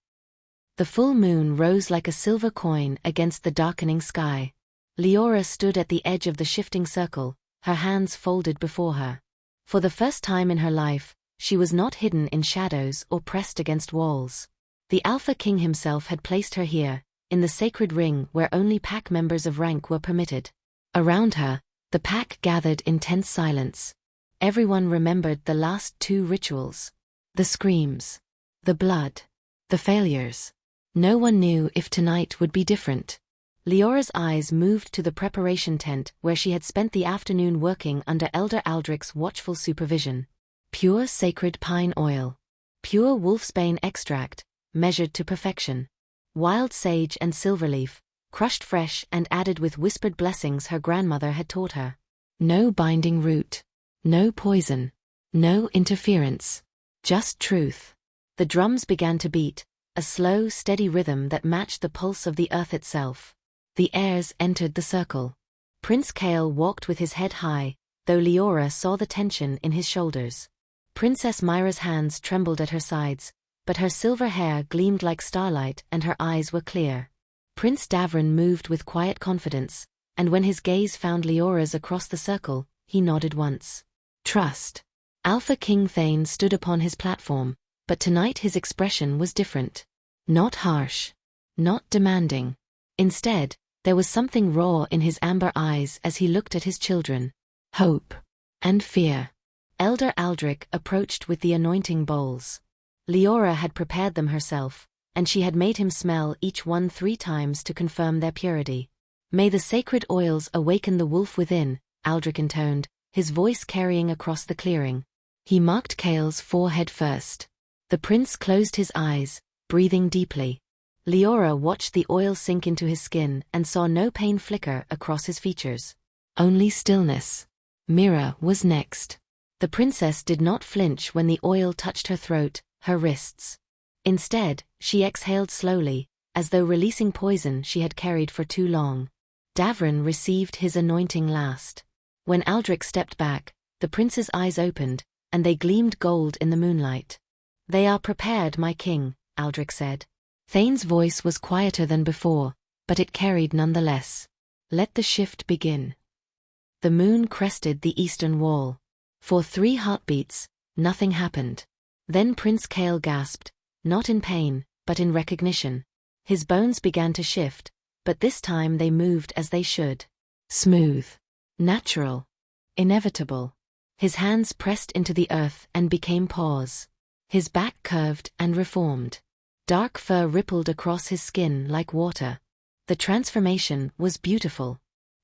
The full moon rose like a silver coin against the darkening sky. Liora stood at the edge of the shifting circle, her hands folded before her. For the first time in her life, she was not hidden in shadows or pressed against walls. The Alpha King himself had placed her here, in the sacred ring where only pack members of rank were permitted. Around her, the pack gathered in tense silence. Everyone remembered the last 2 rituals. The screams. The blood. The failures. No one knew if tonight would be different. Liora's eyes moved to the preparation tent where she had spent the afternoon working under Elder Aldrich's watchful supervision. Pure sacred pine oil. Pure wolfsbane extract, measured to perfection. Wild sage and silverleaf, crushed fresh and added with whispered blessings her grandmother had taught her. No binding root. No poison. No interference. Just truth. The drums began to beat, a slow, steady rhythm that matched the pulse of the earth itself. The heirs entered the circle. Prince Kael walked with his head high, though Liora saw the tension in his shoulders. Princess Myra's hands trembled at her sides, but her silver hair gleamed like starlight and her eyes were clear. Prince Davrin moved with quiet confidence, and when his gaze found Liora's across the circle, he nodded once. Trust. Alpha King Thane stood upon his platform, but tonight his expression was different. Not harsh. Not demanding. Instead, there was something raw in his amber eyes as he looked at his children. Hope. And fear. Elder Aldrich approached with the anointing bowls. Liora had prepared them herself, and she had made him smell each one 3 times to confirm their purity. May the sacred oils awaken the wolf within, Aldrich intoned, his voice carrying across the clearing. He marked Kael's forehead first. The prince closed his eyes, breathing deeply. Liora watched the oil sink into his skin and saw no pain flicker across his features. Only stillness. Mira was next. The princess did not flinch when the oil touched her throat, her wrists. Instead, she exhaled slowly, as though releasing poison she had carried for too long. Davrin received his anointing last. When Aldrich stepped back, the prince's eyes opened, and they gleamed gold in the moonlight. They are prepared, my king, Aldrich said. Thane's voice was quieter than before, but it carried nonetheless. Let the shift begin. The moon crested the eastern wall. For 3 heartbeats, nothing happened. Then Prince Kael gasped, not in pain, but in recognition. His bones began to shift, but this time they moved as they should. Smooth. Natural. Inevitable. His hands pressed into the earth and became paws. His back curved and reformed. Dark fur rippled across his skin like water. The transformation was beautiful.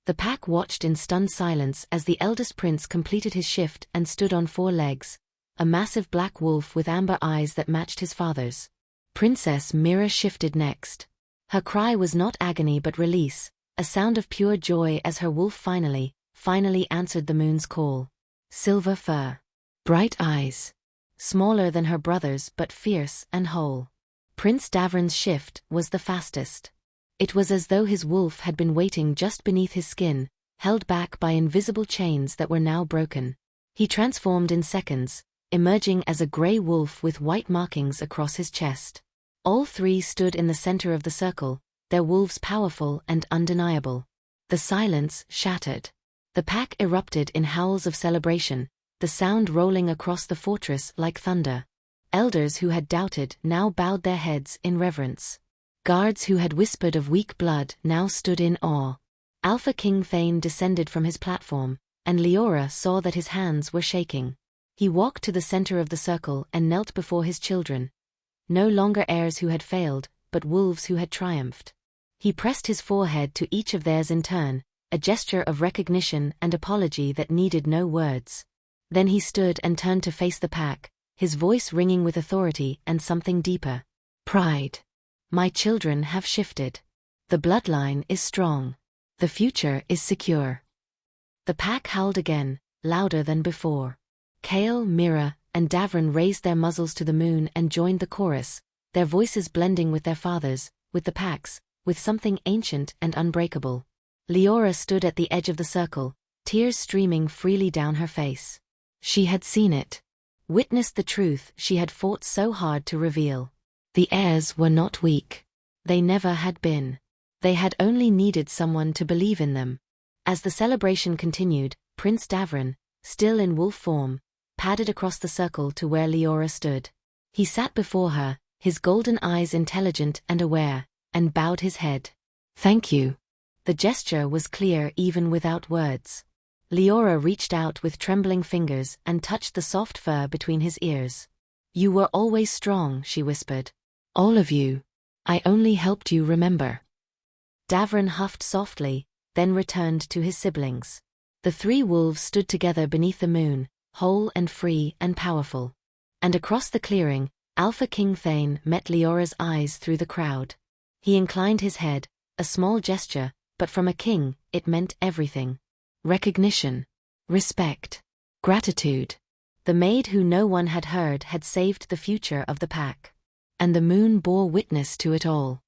The pack watched in stunned silence as the eldest prince completed his shift and stood on 4 legs, a massive black wolf with amber eyes that matched his father's. Princess Mira shifted next. Her cry was not agony but release, a sound of pure joy as her wolf finally answered the moon's call. Silver fur. Bright eyes. Smaller than her brother's but fierce and whole. Prince Davrin's shift was the fastest. It was as though his wolf had been waiting just beneath his skin, held back by invisible chains that were now broken. He transformed in seconds, emerging as a grey wolf with white markings across his chest. All 3 stood in the center of the circle, their wolves powerful and undeniable. The silence shattered. The pack erupted in howls of celebration, the sound rolling across the fortress like thunder. Elders who had doubted now bowed their heads in reverence. Guards who had whispered of weak blood now stood in awe. Alpha King Thane descended from his platform, and Liora saw that his hands were shaking. He walked to the center of the circle and knelt before his children. No longer heirs who had failed, but wolves who had triumphed. He pressed his forehead to each of theirs in turn, a gesture of recognition and apology that needed no words. Then he stood and turned to face the pack, his voice ringing with authority and something deeper. Pride. My children have shifted. The bloodline is strong. The future is secure. The pack howled again, louder than before. Kale, Mira, and Davrin raised their muzzles to the moon and joined the chorus, their voices blending with their fathers, with the pack's, with something ancient and unbreakable. Liora stood at the edge of the circle, tears streaming freely down her face. She had seen it. Witnessed the truth she had fought so hard to reveal. The heirs were not weak. They never had been. They had only needed someone to believe in them. As the celebration continued, Prince Davrin, still in wolf form, padded across the circle to where Liora stood. He sat before her, his golden eyes intelligent and aware, and bowed his head. "Thank you." The gesture was clear even without words. Liora reached out with trembling fingers and touched the soft fur between his ears. "You were always strong," she whispered. "All of you. I only helped you remember." Davrin huffed softly, then returned to his siblings. The three wolves stood together beneath the moon, whole and free and powerful. And across the clearing, Alpha King Thane met Liora's eyes through the crowd. He inclined his head, a small gesture, but from a king, it meant everything. Recognition. Respect. Gratitude. The maid who no one had heard had saved the future of the pack. And the moon bore witness to it all.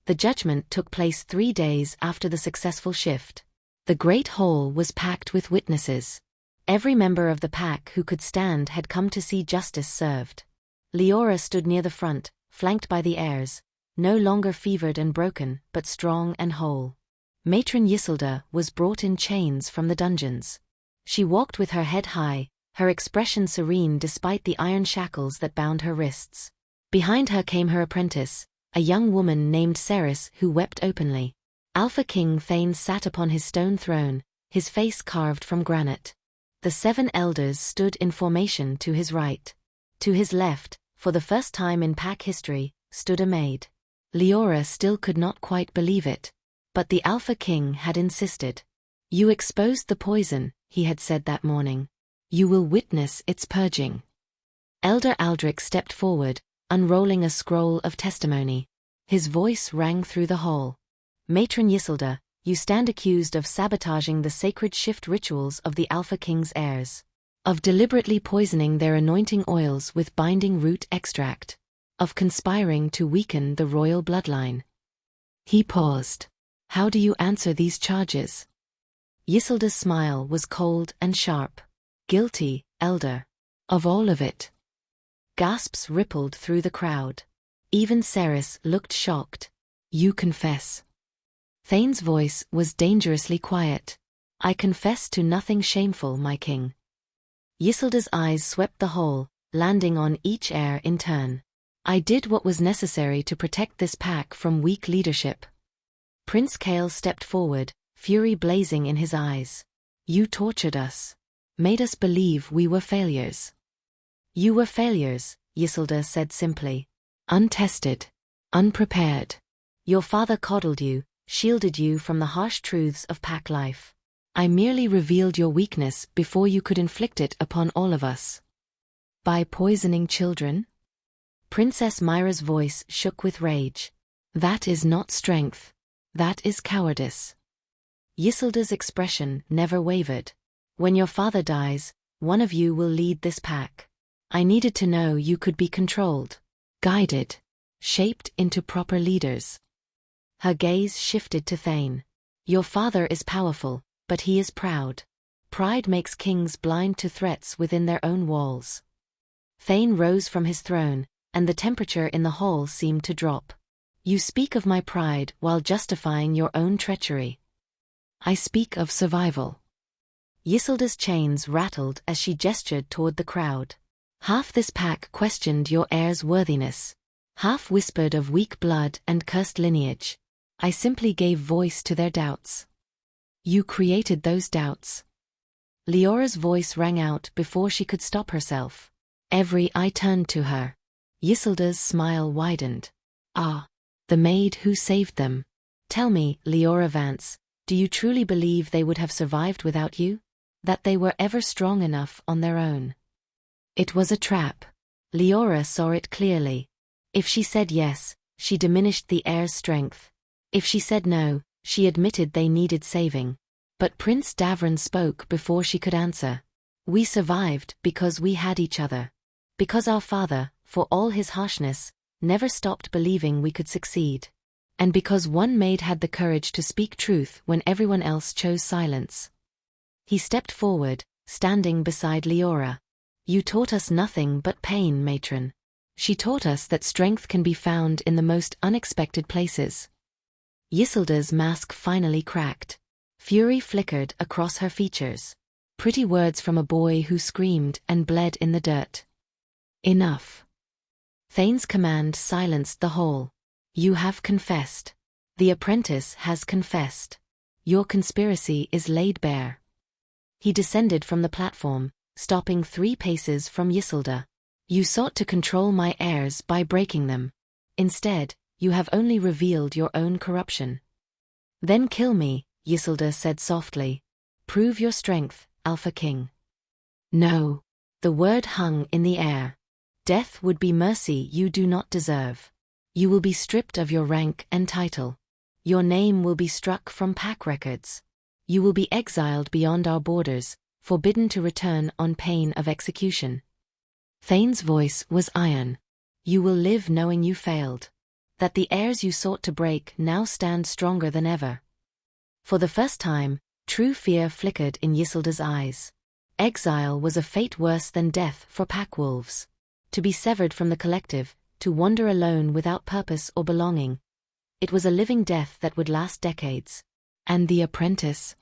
The judgment took place 3 days after the successful shift. The great hall was packed with witnesses. Every member of the pack who could stand had come to see justice served. Liora stood near the front, flanked by the heirs, no longer fevered and broken, but strong and whole. Matron Ysilda was brought in chains from the dungeons. She walked with her head high, her expression serene despite the iron shackles that bound her wrists. Behind her came her apprentice, a young woman named Ceres who wept openly. Alpha King Thane sat upon his stone throne, his face carved from granite. The 7 elders stood in formation to his right. To his left, for the first time in pack history, stood a maid. Liora still could not quite believe it. But the Alpha King had insisted. "You exposed the poison," he had said that morning. "You will witness its purging." Elder Aldrich stepped forward, unrolling a scroll of testimony. His voice rang through the hall. "Matron Ysilda, you stand accused of sabotaging the sacred shift rituals of the Alpha King's heirs. Of deliberately poisoning their anointing oils with binding root extract. Of conspiring to weaken the royal bloodline." He paused. "How do you answer these charges?" Ysilda's smile was cold and sharp. "Guilty, Elder. Of all of it." Gasps rippled through the crowd. Even Ceres looked shocked. "You confess." Thane's voice was dangerously quiet. "I confess to nothing shameful, my king." Ysilda's eyes swept the hall, landing on each heir in turn. "I did what was necessary to protect this pack from weak leadership." Prince Kale stepped forward, fury blazing in his eyes. "You tortured us. Made us believe we were failures." "You were failures," Ysilda said simply. "Untested. Unprepared. Your father coddled you, shielded you from the harsh truths of pack life. I merely revealed your weakness before you could inflict it upon all of us." "By poisoning children?" Princess Myra's voice shook with rage. "That is not strength. That is cowardice." Ysilda's expression never wavered. "When your father dies, one of you will lead this pack. I needed to know you could be controlled, guided, shaped into proper leaders." Her gaze shifted to Thane. "Your father is powerful, but he is proud. Pride makes kings blind to threats within their own walls." Thane rose from his throne, and the temperature in the hall seemed to drop. "You speak of my pride while justifying your own treachery." "I speak of survival." Ysilda's chains rattled as she gestured toward the crowd. "Half this pack questioned your heir's worthiness. Half whispered of weak blood and cursed lineage. I simply gave voice to their doubts." "You created those doubts." Liora's voice rang out before she could stop herself. Every eye turned to her. Ysilda's smile widened. "Ah. The maid who saved them. Tell me, Liora Vance, do you truly believe they would have survived without you? That they were ever strong enough on their own?" It was a trap. Liora saw it clearly. If she said yes, she diminished the heir's strength. If she said no, she admitted they needed saving. But Prince Davron spoke before she could answer. We survived because we had each other. Because our father, for all his harshness, never stopped believing we could succeed. And because one maid had the courage to speak truth when everyone else chose silence. He stepped forward, standing beside Liora. You taught us nothing but pain, matron. She taught us that strength can be found in the most unexpected places. Yisildur's mask finally cracked. Fury flickered across her features. Pretty words from a boy who screamed and bled in the dirt. Enough. Thane's command silenced the whole. You have confessed. The apprentice has confessed. Your conspiracy is laid bare. He descended from the platform, stopping 3 paces from Yisildur. You sought to control my heirs by breaking them. Instead, you have only revealed your own corruption. Then kill me, Yisildur said softly. Prove your strength, Alpha King. No. The word hung in the air. Death would be mercy you do not deserve. You will be stripped of your rank and title. Your name will be struck from pack records. You will be exiled beyond our borders, forbidden to return on pain of execution. Thane's voice was iron. You will live knowing you failed. That the heirs you sought to break now stand stronger than ever. For the first time, true fear flickered in Yisildur's eyes. Exile was a fate worse than death for pack wolves. To be severed from the collective, to wander alone without purpose or belonging. It was a living death that would last decades. And the apprentice?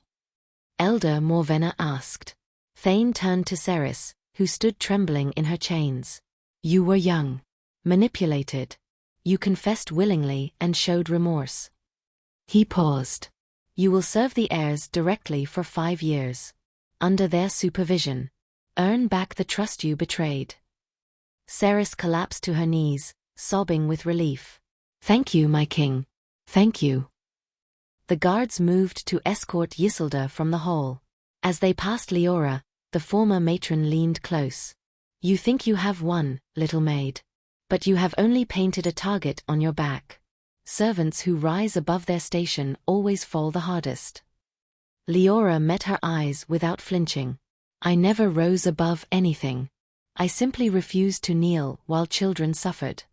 Elder Morvenna asked. Thane turned to Cerys, who stood trembling in her chains. You were young. Manipulated. You confessed willingly and showed remorse. He paused. You will serve the heirs directly for 5 years. Under their supervision. Earn back the trust you betrayed. Cerys collapsed to her knees, sobbing with relief. Thank you, my king. Thank you. The guards moved to escort Yisildur from the hall. As they passed Liora, the former matron leaned close. You think you have won, little maid. But you have only painted a target on your back. Servants who rise above their station always fall the hardest. Liora met her eyes without flinching. I never rose above anything. I simply refused to kneel while children suffered.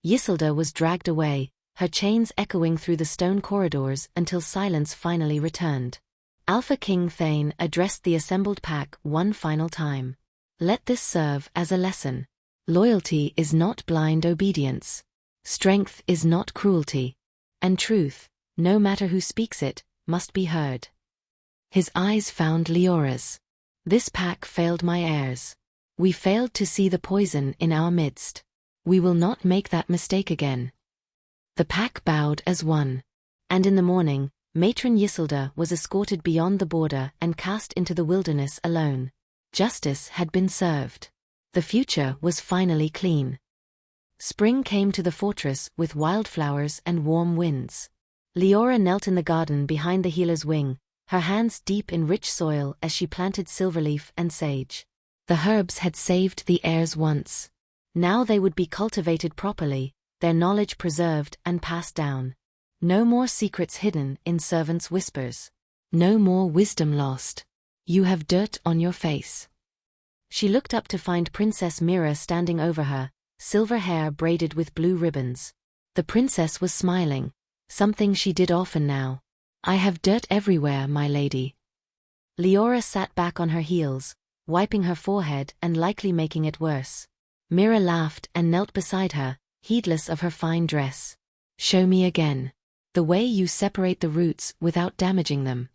Yisildur was dragged away, her chains echoing through the stone corridors until silence finally returned. Alpha King Thane addressed the assembled pack one final time. Let this serve as a lesson. Loyalty is not blind obedience. Strength is not cruelty. And truth, no matter who speaks it, must be heard. His eyes found Liora's. This pack failed my heirs. We failed to see the poison in our midst. We will not make that mistake again. The pack bowed as one. And in the morning, Matron Yisildur was escorted beyond the border and cast into the wilderness alone. Justice had been served. The future was finally clean. Spring came to the fortress with wildflowers and warm winds. Liora knelt in the garden behind the healer's wing, her hands deep in rich soil as she planted silverleaf and sage. The herbs had saved the heirs once. Now they would be cultivated properly, their knowledge preserved and passed down. No more secrets hidden in servants' whispers. No more wisdom lost. You have dirt on your face. She looked up to find Princess Mira standing over her, silver hair braided with blue ribbons. The princess was smiling, something she did often now. I have dirt everywhere, my lady. Liora sat back on her heels, wiping her forehead and likely making it worse. Mira laughed and knelt beside her, heedless of her fine dress. Show me again. The way you separate the roots without damaging them.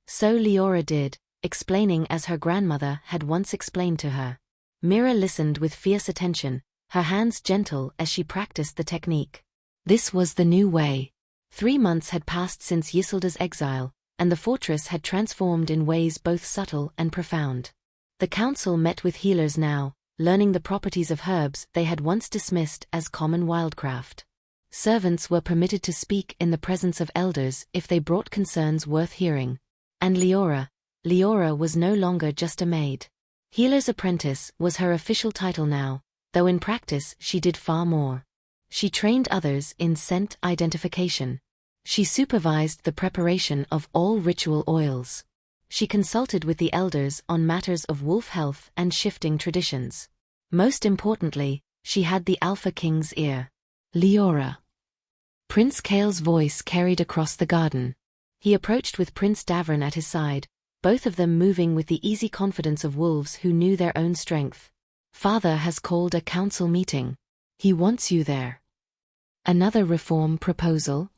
So Liora did, explaining as her grandmother had once explained to her. Mira listened with fierce attention, her hands gentle as she practiced the technique. This was the new way. 3 months had passed since Yisildur's exile, and the fortress had transformed in ways both subtle and profound. The council met with healers now, learning the properties of herbs they had once dismissed as common wildcraft. Servants were permitted to speak in the presence of elders if they brought concerns worth hearing. And Liora was no longer just a maid. Healer's apprentice was her official title now, though in practice she did far more. She trained others in scent identification. She supervised the preparation of all ritual oils. She consulted with the elders on matters of wolf health and shifting traditions. Most importantly, she had the Alpha King's ear. Liora. Prince Kale's voice carried across the garden. He approached with Prince Davron at his side, both of them moving with the easy confidence of wolves who knew their own strength. Father has called a council meeting. He wants you there. Another reform proposal?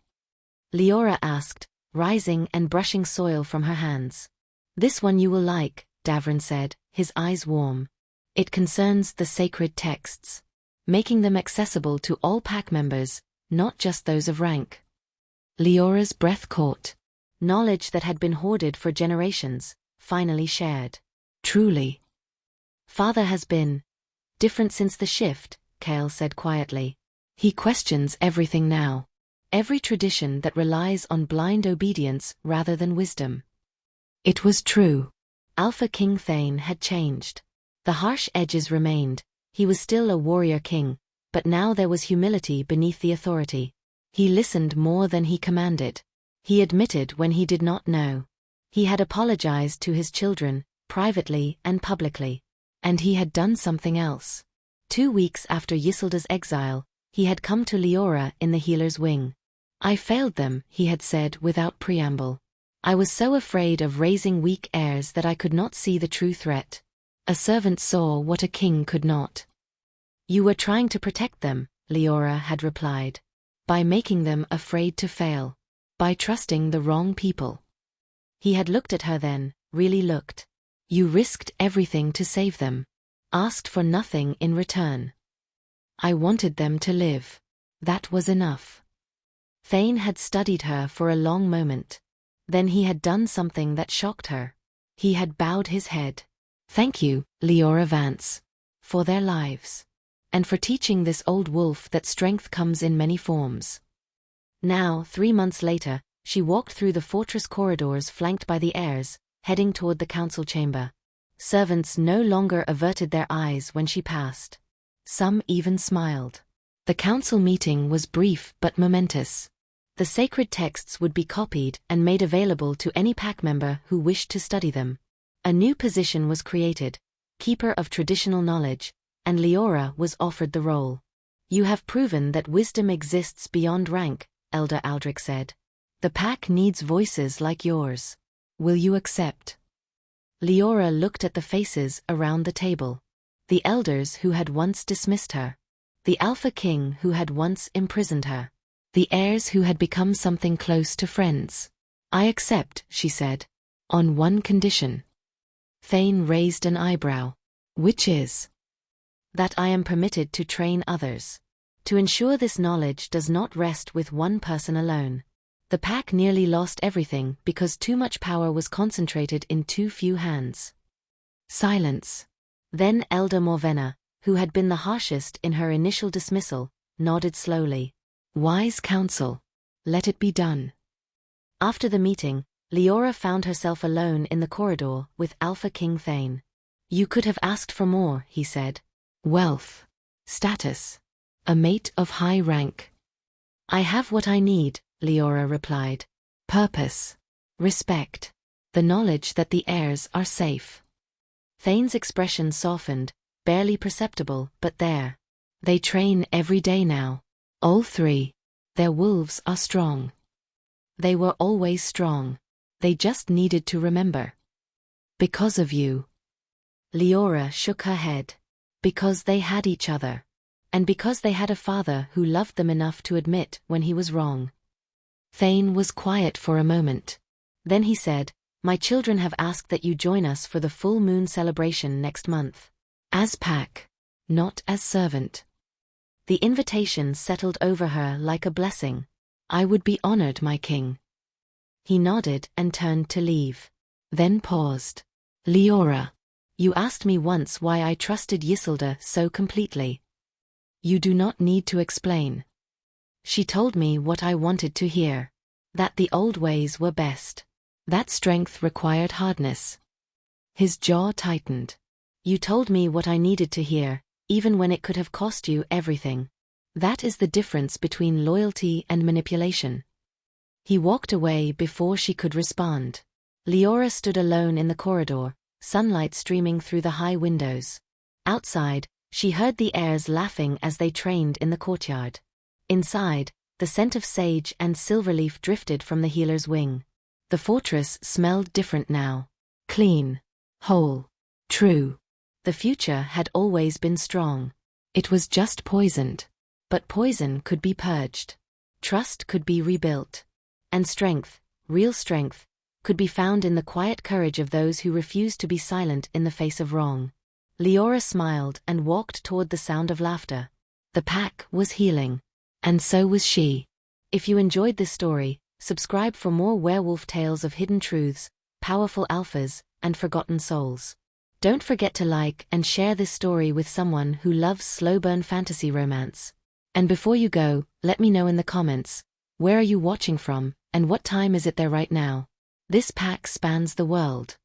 Liora asked, rising and brushing soil from her hands. This one you will like, Davron said, his eyes warm. It concerns the sacred texts, making them accessible to all pack members, not just those of rank. Liora's breath caught. Knowledge that had been hoarded for generations, finally shared. Truly. Father has been different since the shift, Kale said quietly. He questions everything now. Every tradition that relies on blind obedience rather than wisdom. It was true. Alpha King Thane had changed. The harsh edges remained. He was still a warrior king, but now there was humility beneath the authority. He listened more than he commanded. He admitted when he did not know. He had apologized to his children, privately and publicly. And he had done something else. 2 weeks after Yisselda's exile, he had come to Liora in the healer's wing. I failed them, he had said without preamble. I was so afraid of raising weak heirs that I could not see the true threat. A servant saw what a king could not. You were trying to protect them, Liora had replied. By making them afraid to fail. By trusting the wrong people. He had looked at her then, really looked. You risked everything to save them. Asked for nothing in return. I wanted them to live. That was enough. Thane had studied her for a long moment. Then he had done something that shocked her. He had bowed his head. Thank you, Liora Vance. For their lives. And for teaching this old wolf that strength comes in many forms. Now, 3 months later, she walked through the fortress corridors flanked by the heirs, heading toward the council chamber. Servants no longer averted their eyes when she passed. Some even smiled. The council meeting was brief but momentous. The sacred texts would be copied and made available to any pack member who wished to study them. A new position was created, Keeper of Traditional Knowledge, and Liora was offered the role. You have proven that wisdom exists beyond rank, Elder Aldrich said. The pack needs voices like yours. Will you accept? Liora looked at the faces around the table. The elders who had once dismissed her. The Alpha King who had once imprisoned her. The heirs who had become something close to friends. I accept, she said. On one condition. Thane raised an eyebrow. Which is? That I am permitted to train others. To ensure this knowledge does not rest with one person alone. The pack nearly lost everything because too much power was concentrated in too few hands. Silence. Then Elder Morvenna, who had been the harshest in her initial dismissal, nodded slowly. Wise counsel. Let it be done. After the meeting, Liora found herself alone in the corridor with Alpha King Thane. You could have asked for more, he said. Wealth. Status. A mate of high rank. I have what I need, Liora replied. Purpose. Respect. The knowledge that the heirs are safe. Thane's expression softened, barely perceptible, but there. They train every day now. All 3. Their wolves are strong. They were always strong. They just needed to remember. Because of you. Liora shook her head. Because they had each other. And because they had a father who loved them enough to admit when he was wrong. Thane was quiet for a moment. Then he said, My children have asked that you join us for the full moon celebration next month. As pack. Not as servant. The invitation settled over her like a blessing. I would be honored, my king. He nodded and turned to leave. Then paused. Liora. You asked me once why I trusted Yisselda so completely. You do not need to explain. She told me what I wanted to hear. That the old ways were best. That strength required hardness. His jaw tightened. You told me what I needed to hear, even when it could have cost you everything. That is the difference between loyalty and manipulation. He walked away before she could respond. Liora stood alone in the corridor, sunlight streaming through the high windows. Outside, she heard the heirs laughing as they trained in the courtyard. Inside, the scent of sage and silverleaf drifted from the healer's wing. The fortress smelled different now. Clean. Whole. True. The future had always been strong. It was just poisoned. But poison could be purged. Trust could be rebuilt. And strength, real strength, could be found in the quiet courage of those who refused to be silent in the face of wrong. Liora smiled and walked toward the sound of laughter. The pack was healing. And so was she. If you enjoyed this story, subscribe for more werewolf tales of hidden truths, powerful alphas, and forgotten souls. Don't forget to like and share this story with someone who loves slow-burn fantasy romance. And before you go, let me know in the comments, where are you watching from, and what time is it there right now? This pack spans the world.